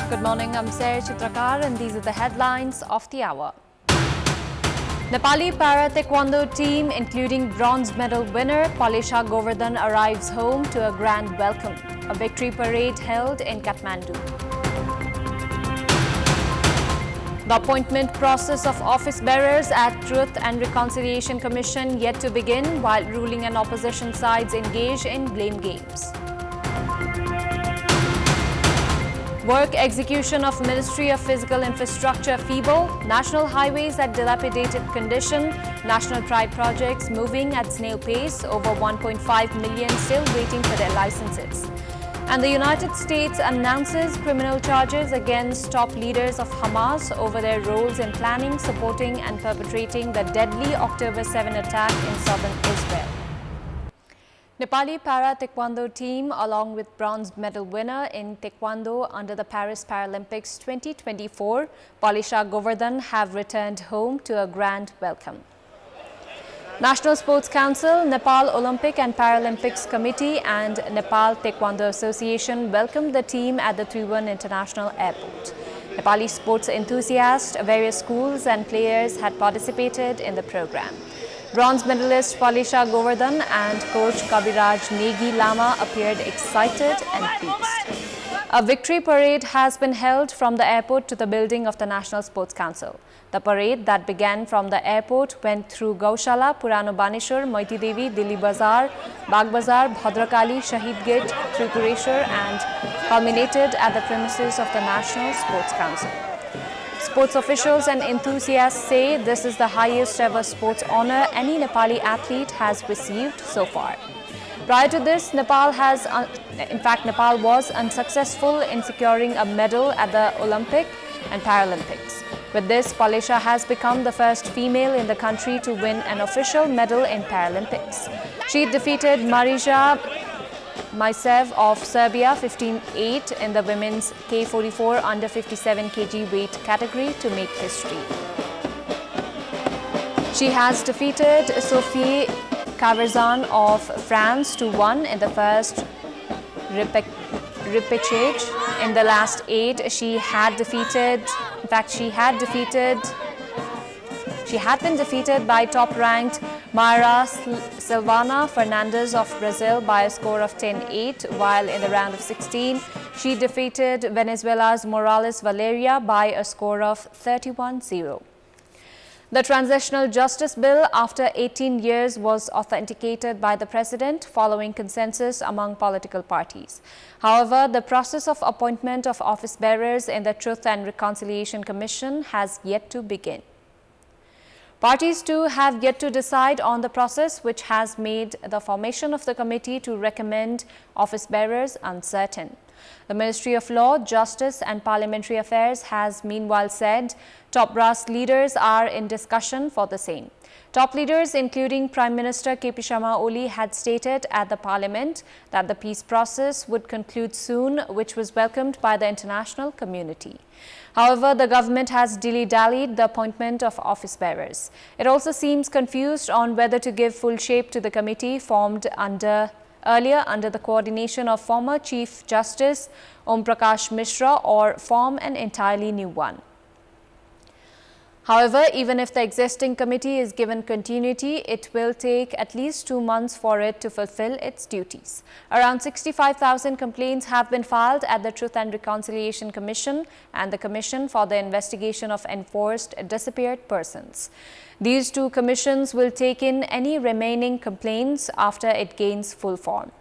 Good morning, I'm Chitrakar and these are the headlines of the hour. Nepali para taekwondo team including bronze medal winner Palisha Govardhan arrives home to a grand welcome. A victory parade held in Kathmandu. The appointment process of office bearers at Truth and Reconciliation Commission yet to begin while ruling and opposition sides engage in blame games. Work execution of Ministry of Physical Infrastructure feeble, national highways at dilapidated condition, national tribe projects moving at snail pace, over 1.5 million still waiting for their licenses. And the United States announces criminal charges against top leaders of Hamas over their roles in planning, supporting and perpetrating the deadly October 7 attack in southern Israel. Nepali para taekwondo team, along with bronze medal winner in taekwondo under the Paris Paralympics 2024, Palisha Govardhan, have returned home to a grand welcome. National Sports Council, Nepal Olympic and Paralympics Committee and Nepal Taekwondo Association welcomed the team at the Tribhuvan International Airport. Nepali sports enthusiasts, various schools and players had participated in the program. Bronze medalist Palisha Govardhan and coach Kabiraj Negi Lama appeared excited and pleased. A victory parade has been held from the airport to the building of the National Sports Council. The parade that began from the airport went through Gaushala, Purano Baneshwar, Moiti Devi, Dilli Bazar, Bagh Bazar, Bhadrakali, Shahid Gate, Tripureshwar and culminated at the premises of the National Sports Council. Sports officials and enthusiasts say this is the highest ever sports honor any Nepali athlete has received so far. Prior to this, Nepal was unsuccessful in securing a medal at the Olympic and Paralympics. With this, Palisha has become the first female in the country to win an official medal in Paralympics. She defeated Marija Maisev of Serbia 15-8 in the women's K44 under 57 kg weight category to make history. She has defeated Sophie Caverzan of France 2-1 in the first repechage. In the last 8, she had been defeated by top-ranked Mayra Silvana Fernandes of Brazil by a score of 10-8, while in the round of 16, she defeated Venezuela's Morales Valeria by a score of 31-0. The Transitional Justice Bill, after 18 years, was authenticated by the President following consensus among political parties. However, the process of appointment of office bearers in the Truth and Reconciliation Commission has yet to begin. Parties too have yet to decide on the process, which has made the formation of the committee to recommend office bearers uncertain. The Ministry of Law, Justice and Parliamentary Affairs has meanwhile said top brass leaders are in discussion for the same. Top leaders, including Prime Minister KP Sharma Oli, had stated at the Parliament that the peace process would conclude soon, which was welcomed by the international community. However, the government has dilly-dallied the appointment of office bearers. It also seems confused on whether to give full shape to the committee formed earlier under the coordination of former Chief Justice Om Prakash Mishra or form an entirely new one. However, even if the existing committee is given continuity, it will take at least 2 months for it to fulfill its duties. Around 65,000 complaints have been filed at the Truth and Reconciliation Commission and the Commission for the Investigation of Enforced Disappeared Persons. These two commissions will take in any remaining complaints after it gains full form.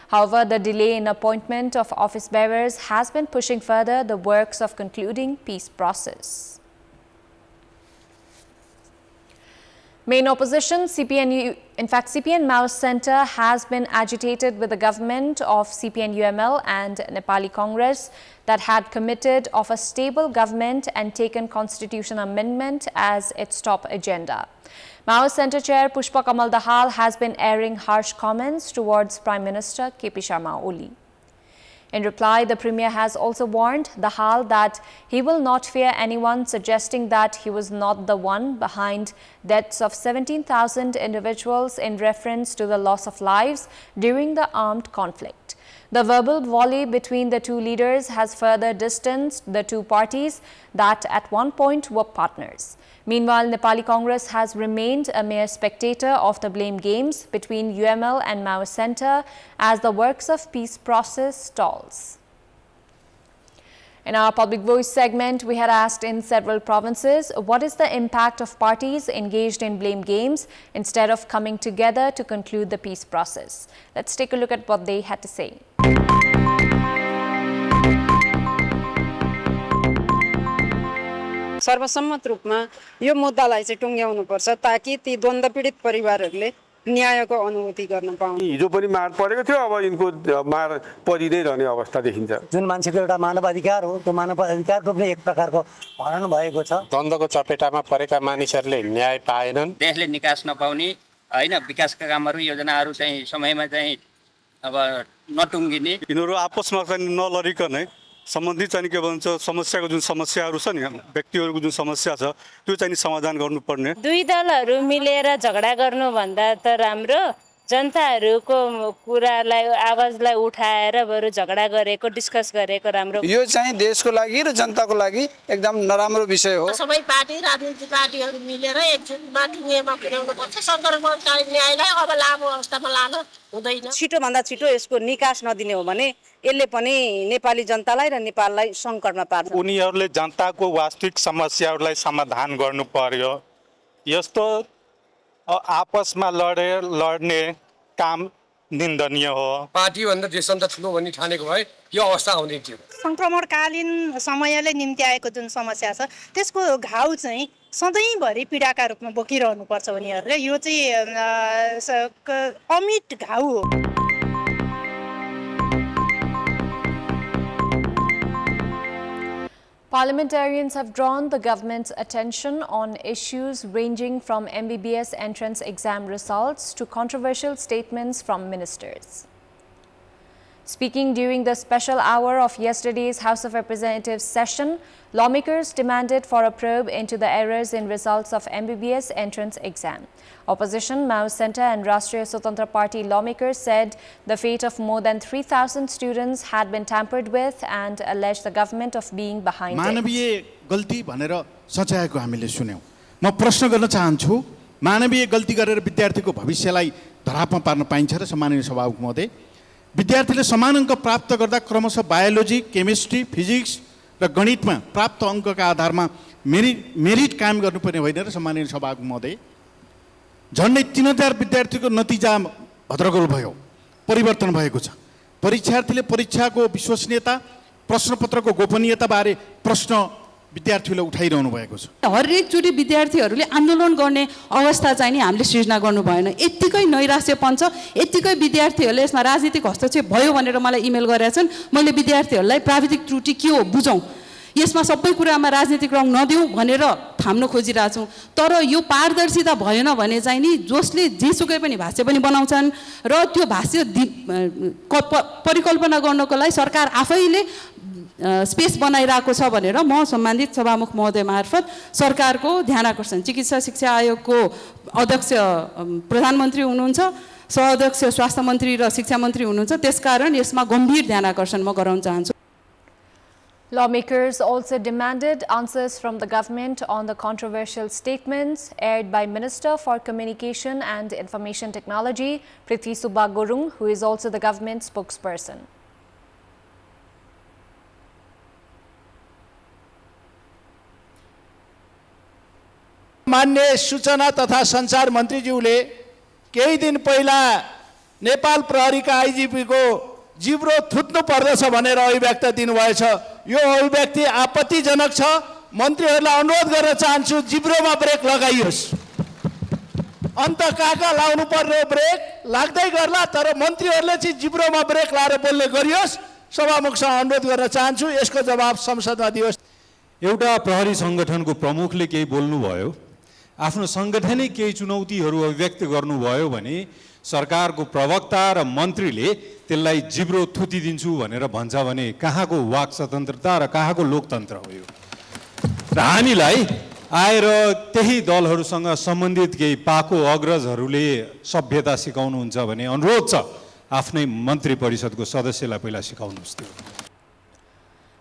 However, the delay in appointment of office bearers has been pushing further the works of concluding peace process. Main opposition, CPN Maoist Centre has been agitated with the government of CPN-UML and Nepali Congress that had committed of a stable government and taken constitution amendment as its top agenda. Maoist Centre Chair Pushpa Kamal Dahal has been airing harsh comments towards Prime Minister KP Sharma Oli. In reply, the Premier has also warned Dahal that he will not fear anyone, suggesting that he was not the one behind deaths of 17,000 individuals in reference to the loss of lives during the armed conflict. The verbal volley between the two leaders has further distanced the two parties that at one point were partners. Meanwhile, Nepali Congress has remained a mere spectator of the blame games between UML and Mao Center as the works of peace process stalls. In our Public Voice segment, we had asked in several provinces, what is the impact of parties engaged in blame games instead of coming together to conclude the peace process? Let's take a look at what they had to say. सर्वसम्मत रूपमा यो मुद्दालाई चाहिँ टुङ्ग्याउनु पर्छ ताकि ती द्वन्द्व पीडित परिवारहरूले न्यायको अनुभूति गर्न पाउन्। हिजो पनि मार परेको थियो, अब यिनको मार परिदै रहने अवस्था देखिन्छ। जुन मान्छेको एउटा मानवाधिकार हो, त्यो मानवाधिकारको पनि एक प्रकारको हनन भएको छ। द्वन्द्वको चपेटामा परेका मानिसहरूले न्याय पाएनन्। देशले निकास नपाउने हैन विकासका कामहरू योजनाहरू चाहिँ समयमा चाहिँ अब नटुङ्गिने, यिनीहरू आपसमा चाहिँ नलरिकन सम्बन्धित चाहिँ के भन्छ समस्याको जुन समस्याहरू छ नि, व्यक्तिहरूको जुन समस्या छ त्यो चाहिँ समाधान गर्नुपर्ने। दुई दलहरू मिलेर झगडा गर्नुभन्दा त राम्रो जनताहरूको कुरालाई आवाजलाई उठाएर बरु झगडा गरेको डिस्कस गरेको राम्रो। यो चाहिँ देशको लागि र जनताको लागि एकदम नराम्रो विषय हो। सबै पार्टी राजनीतिक पार्टीहरू मिलेर एकजुटमा टुङ्गेमा पुर्याउनु पर्छ। सङ्कटकारी न्यायलाई अब लामो अवस्थामा लान हुँदैन। छिटो भन्दा छिटो यसको निकास नदिने हो भने यसले पनि नेपाली जनतालाई र नेपाललाई सङ्कटमा पार्छ। उनीहरूले जनताको वास्तविक समस्याहरूलाई समाधान गर्नु पर्यो। यस्तो आपसमा लड्ने काम निन्दनीय हो। पार्टी भन्दा देशभन्दा ठुलो भन्ने ठानेको भए यो अवस्था आउँदैन थियो। संक्रमणकालीन समयले निम्ति आएको जुन समस्या छ त्यसको घाउ चाहिँ सधैँभरि पीडाका रूपमा बोकिरहनुपर्छ उनीहरूले। यो चाहिँ अमिट घाउ हो। Parliamentarians have drawn the government's attention on issues ranging from MBBS entrance exam results to controversial statements from ministers. Speaking during the special hour of yesterday's House of Representatives session, lawmakers demanded for a probe into the errors in results of MBBS entrance exam. Opposition, Mao Center and Rashtriya Swatantra Party lawmakers said the fate of more than 3,000 students had been tampered with and alleged the government of being behind it. मानवीय गल्ती भनेर सच्याएको हामीले सुन्यौं। म प्रश्न गर्न चाहन्छु, मानवीय गल्ती गरेर विद्यार्थीको भविष्यलाई धरापमा पार्न पाइन्छ र सम्माननीय सभामुख महोदय, विद्यार्थीले समान अङ्क प्राप्त गर्दा क्रमशः बायोलोजी, केमिस्ट्री, फिजिक्स र गणितमा प्राप्त अङ्कका आधारमा मेरिट कायम गर्नुपर्ने होइन र सम्माननीय सभामुख महोदय, झन्डै 3000 विद्यार्थीको नतिजा भद्रगोल भयो, परिवर्तन भएको छ। परीक्षार्थीले परीक्षाको विश्वसनीयता, प्रश्नपत्रको गोपनीयता बारे प्रश्न विद्यार्थीले उठाइरहनु भएको छ। हरेकचोटि विद्यार्थीहरूले आन्दोलन गर्ने अवस्था चाहिँ नि हामीले सृजना गर्नु भएन। यतिकै नैराश्यपन छ, यतिकै विद्यार्थीहरूले यसमा राजनीतिक हस्तक्षेप भयो भनेर मलाई इमेल गरेका छन्। मैले विद्यार्थीहरूलाई प्राविधिक त्रुटि के हो बुझौँ, यसमा सबै कुरामा राजनीतिक रङ नदिउँ भनेर थाम्न खोजिरहेको छौँ। तर यो पारदर्शिता भएन भने चाहिँ नि जसले जेसुकै पनि भाष्य पनि बनाउँछन् र त्यो भाष्य परिकल्पना गर्नको लागि सरकार आफैले स्पेस बनाइरहेको छ भनेर म सम्बन्धित सभामुख महोदय मार्फत सरकारको ध्यान आकर्षण, चिकित्सा शिक्षा आयोगको अध्यक्ष प्रधानमन्त्री हुनुहुन्छ, सहअध्यक्ष स्वास्थ्य मन्त्री र शिक्षा मन्त्री हुनुहुन्छ, त्यसकारण यसमा गम्भीर ध्यान आकर्षण म गराउन चाहन्छु। Lawmakers also demanded answers from the government on the controversial statements aired by Minister for Communication and Information Technology, Prithvi Subba Gurung, who is also the government spokesperson. मान्य सूचना तथा संचार मन्त्रीज्यूले केही दिन पहिला नेपाल प्रहरीका आइजिपी को जिब्रो थुत्नु पर्दछ भनेर अभिव्यक्ति दिनुभएछ। यो अभिव्यक्ति आपत्तिजनक छ। मन्त्रीहरूलाई अनुरोध गर्न चाहन्छु जिब्रोमा ब्रेक लगाइयोस्। अन्त कहाँ लाउनु पर्ने ब्रेक लाग्दै गर्ला, तर मन्त्रीहरूले चाहिँ जिब्रोमा ब्रेक लाएर बोल्ने गरियोस्। सभामुखसँग अनुरोध गर्न चाहन्छु यसको जवाब संसदमा दियोस्। एउटा प्रहरी संगठनको प्रमुखले केही बोल्नुभयो, आफ्नो संगठनै केही चुनौतीहरू अभिव्यक्त गर्नुभयो भने सरकारको प्रवक्ता र मन्त्रीले त्यसलाई जिब्रो थुतिदिन्छु भनेर भन्छ भने कहाँको वाक स्वतन्त्रता र कहाँको लोकतन्त्र हो यो? र हामीलाई आएर त्यही दलहरूसँग सम्बन्धित केही पाको अग्रजहरूले सभ्यता सिकाउनुहुन्छ भने अनुरोध छ आफ्नै मन्त्री परिषदको सदस्यलाई पहिला सिकाउनुहोस् त्यो।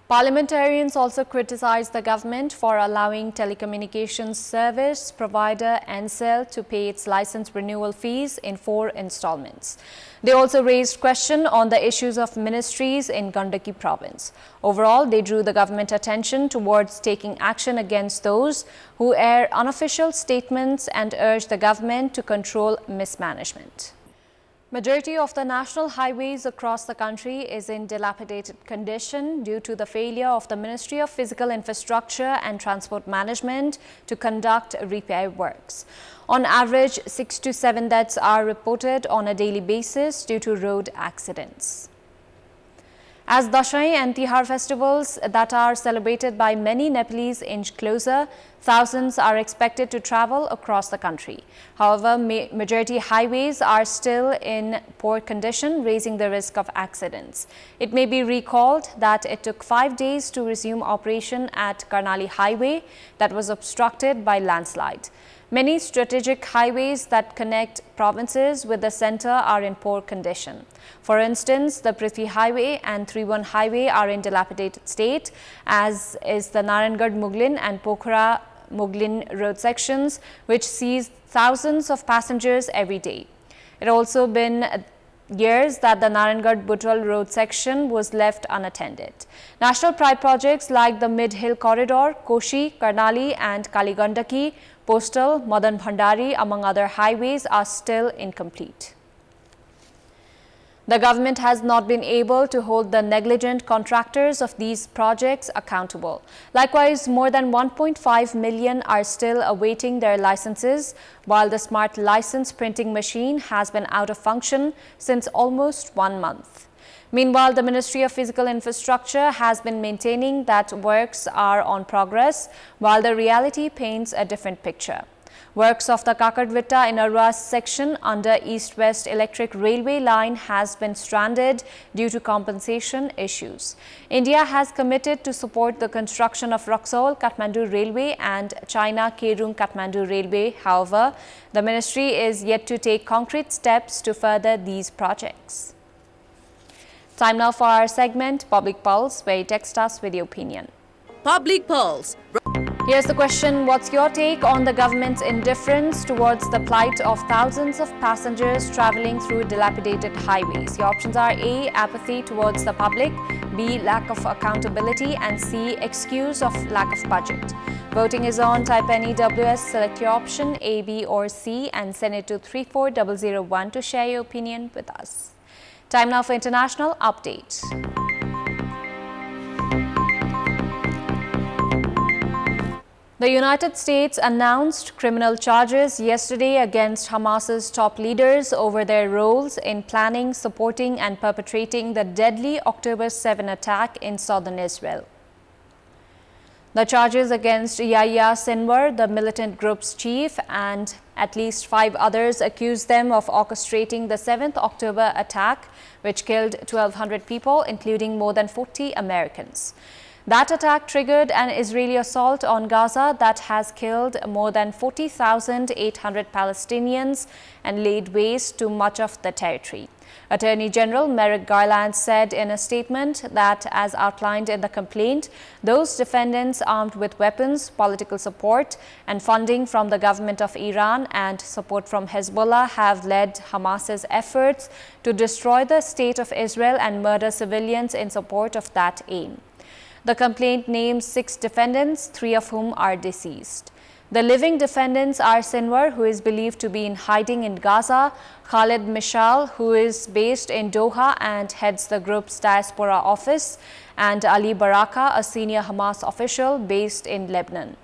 Parliamentarians also criticized the government for allowing telecommunications service provider Ncell to pay its license renewal fees in 4 installments. They also raised question on the issues of ministries in Gandaki province. Overall, they drew the government attention towards taking action against those who air unofficial statements and urged the government to control mismanagement. Majority of the national highways across the country is in dilapidated condition due to the failure of the Ministry of Physical Infrastructure and Transport Management to conduct repair works. On average, 6 to 7 deaths are reported on a daily basis due to road accidents. As Dashain and Tihar festivals that are celebrated by many Nepalese inch closer, thousands are expected to travel across the country. However, majority highways are still in poor condition, raising the risk of accidents. It may be recalled that it took 5 days to resume operation at Karnali Highway that was obstructed by landslide. Many strategic highways that connect provinces with the center are in poor condition. For instance, the Prithvi Highway and 31 Highway are in dilapidated state, as is the Narayangad-Muglin and Pokhara-Muglin road sections, which sees thousands of passengers every day. It also been years that the Narayangad-Butwal road section was left unattended. National pride projects like the Mid-Hill Corridor, Koshi, Karnali and Kaligandaki, Postal, Madan Bhandari, among other highways, are still incomplete. The government has not been able to hold the negligent contractors of these projects accountable. Likewise, more than 1.5 million are still awaiting their licenses, while the smart license printing machine has been out of function since almost 1 month. Meanwhile, the Ministry of Physical Infrastructure has been maintaining that works are on progress, while the reality paints a different picture. Works of the Kakadvitta in Arua section under East-West Electric Railway line has been stranded due to compensation issues. India has committed to support the construction of Raxaul-Kathmandu Railway and China-Kerung-Kathmandu Railway. However, the ministry is yet to take concrete steps to further these projects. Time now for our segment, Public Pulse, where you text us with your opinion. Public Pulse. Here's the question: what's your take on the government's indifference towards the plight of thousands of passengers traveling through dilapidated highways? Your options are A, apathy towards the public, B, lack of accountability, and C, excuse of lack of budget. Voting is on. Type any WS, select your option A, B or C and send it to 34001 to share your opinion with us. Time now for international update. The United States announced criminal charges yesterday against Hamas's top leaders over their roles in planning, supporting and perpetrating the deadly October 7 attack in southern Israel. The charges against Yahya Sinwar, the militant group's chief, and at least 5 others accused them of orchestrating the 7th October attack, which killed 1,200 people, including more than 40 Americans. That attack triggered an Israeli assault on Gaza that has killed more than 40,800 Palestinians and laid waste to much of the territory. Attorney General Merrick Garland said in a statement that, as outlined in the complaint, those defendants armed with weapons, political support and funding from the government of Iran and support from Hezbollah have led Hamas's efforts to destroy the state of Israel and murder civilians in support of that aim. The complaint names 6 defendants, 3 of whom are deceased. The living defendants are Sinwar, who is believed to be in hiding in Gaza, Khalid Mishal, who is based in Doha and heads the group's diaspora office, and Ali Baraka, a senior Hamas official based in Lebanon.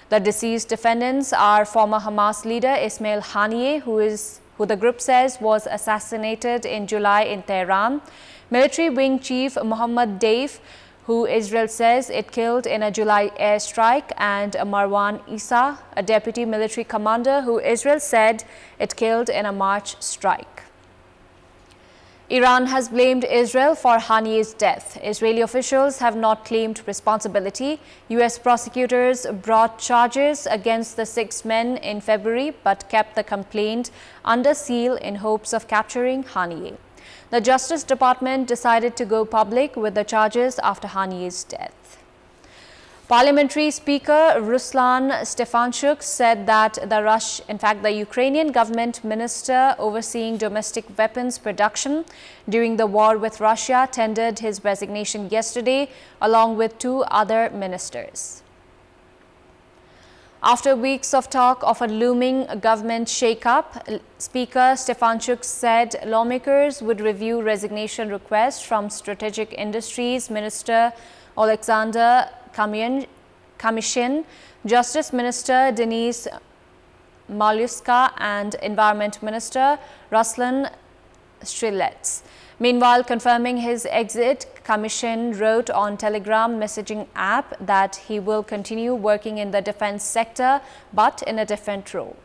The deceased defendants are former Hamas leader Ismail Haniyeh, who the group says was assassinated in July in Tehran, military wing chief Mohammad Deif, who Israel says it killed in a July airstrike, and Marwan Issa, a deputy military commander who Israel said it killed in a March strike. Iran has blamed Israel for Haniyeh's death. Israeli officials have not claimed responsibility. U.S. prosecutors brought charges against the 6 men in February but kept the complaint under seal in hopes of capturing Haniyeh. The Justice Department decided to go public with the charges after Haniye's death. Parliamentary Speaker Ruslan Stefanchuk said that the Ukrainian government minister overseeing domestic weapons production during the war with Russia tendered his resignation yesterday, along with 2 other ministers. After weeks of talk of a looming government shake-up, Speaker Stefanchuk said lawmakers would review resignation requests from Strategic Industries Minister Alexander Kamyshin, Justice Minister Denise Maluska and Environment Minister Ruslan Strilets. Meanwhile, confirming his exit, Kamyshin wrote on Telegram messaging app that he will continue working in the defense sector but in a different role.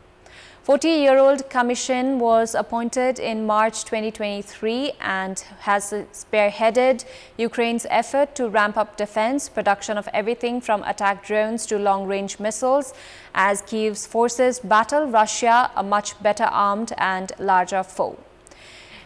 40-year-old Kamyshin was appointed in March 2023 and has spearheaded Ukraine's effort to ramp up defense production of everything from attack drones to long-range missiles as Kyiv's forces battle Russia, a much better armed and larger foe.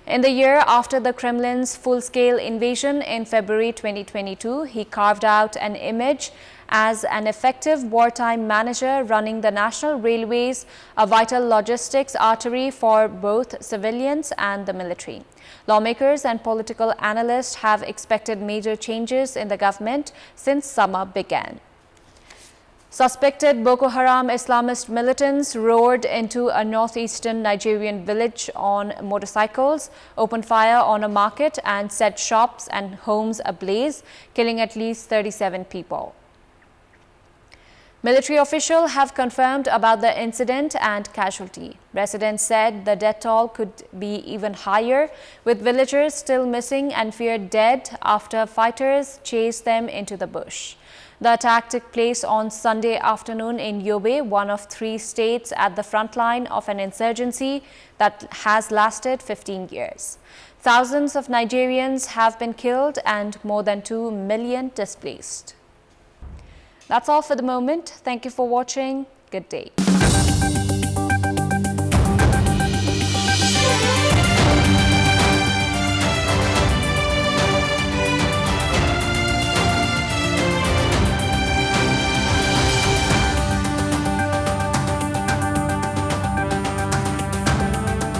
In the year after the Kremlin's full-scale invasion in February 2022, he carved out an image as an effective wartime manager running the national railways, a vital logistics artery for both civilians and the military. Lawmakers and political analysts have expected major changes in the government since summer began. Suspected Boko Haram Islamist militants roared into a northeastern Nigerian village on motorcycles, opened fire on a market and set shops and homes ablaze, killing at least 37 people. Military officials have confirmed about the incident and casualty. Residents said the death toll could be even higher, with villagers still missing and feared dead after fighters chased them into the bush. The attack took place on Sunday afternoon in Yobe, one of 3 states at the front line of an insurgency that has lasted 15 years. Thousands of Nigerians have been killed and more than 2 million displaced. That's all for the moment. Thank you for watching. Good day.